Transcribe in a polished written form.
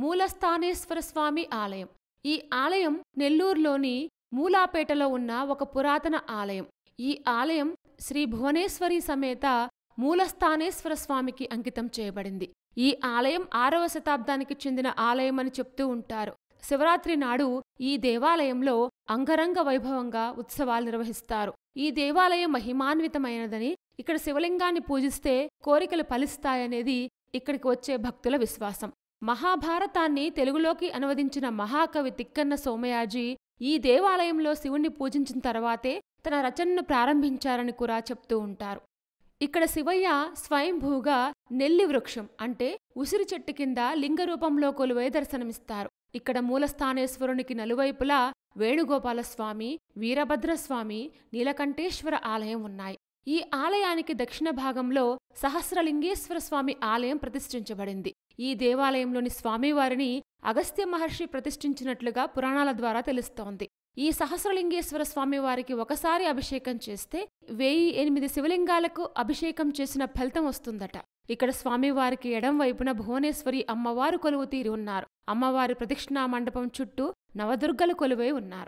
మూలస్థానేశ్వర స్వామి ఆలయం. ఈ ఆలయం నెల్లూరులోని మూలాపేటలో ఉన్న ఒక పురాతన ఆలయం. ఈ ఆలయం శ్రీ భువనేశ్వరి సమేత మూలస్థానేశ్వర స్వామికి అంకితం చేయబడింది. ఈ ఆలయం 6వ శతాబ్దానికి చెందిన ఆలయమని చెప్తూ ఉంటారు. శివరాత్రి నాడు ఈ దేవాలయంలో అంగరంగ వైభవంగా ఉత్సవాలు నిర్వహిస్తారు. ఈ దేవాలయం మహిమాన్వితమైనదని, ఇక్కడ శివలింగాన్ని పూజిస్తే కోరికలు ఫలిస్తాయనేది ఇక్కడికి వచ్చే భక్తుల విశ్వాసం. మహాభారతాన్ని తెలుగులోకి అనువదించిన మహాకవి తిక్కన్న సోమయాజి ఈ దేవాలయంలో శివుణ్ణి పూజించిన తర్వాతే తన రచనను ప్రారంభించారని కూడా చెప్తూ ఉంటారు. ఇక్కడ శివయ్య స్వయంభూగా నెల్లి వృక్షం అంటే ఉసిరి చెట్టు కింద లింగరూపంలో కొలువై దర్శనమిస్తారు. ఇక్కడ మూలస్థానేశ్వరునికి నలువైపులా వేణుగోపాలస్వామి, వీరభద్రస్వామి, నీలకంఠేశ్వర ఆలయం ఉన్నాయి. ఈ ఆలయానికి దక్షిణ భాగంలో సహస్రలింగేశ్వర స్వామి ఆలయం ప్రతిష్ఠించబడింది. ఈ దేవాలయంలోని స్వామివారిని అగస్త్య మహర్షి ప్రతిష్ఠించినట్లుగా పురాణాల ద్వారా తెలుస్తోంది. ఈ సహస్రలింగేశ్వర స్వామివారికి ఒకసారి అభిషేకం చేస్తే 1008 శివలింగాలకు అభిషేకం చేసిన ఫలితం వస్తుందట. ఇక్కడ స్వామివారికి ఎడం వైపున భువనేశ్వరి అమ్మవారు కొలువు తీరి ఉన్నారు. అమ్మవారి ప్రదక్షిణా మండపం చుట్టూ నవదుర్గలు కొలువై ఉన్నారు.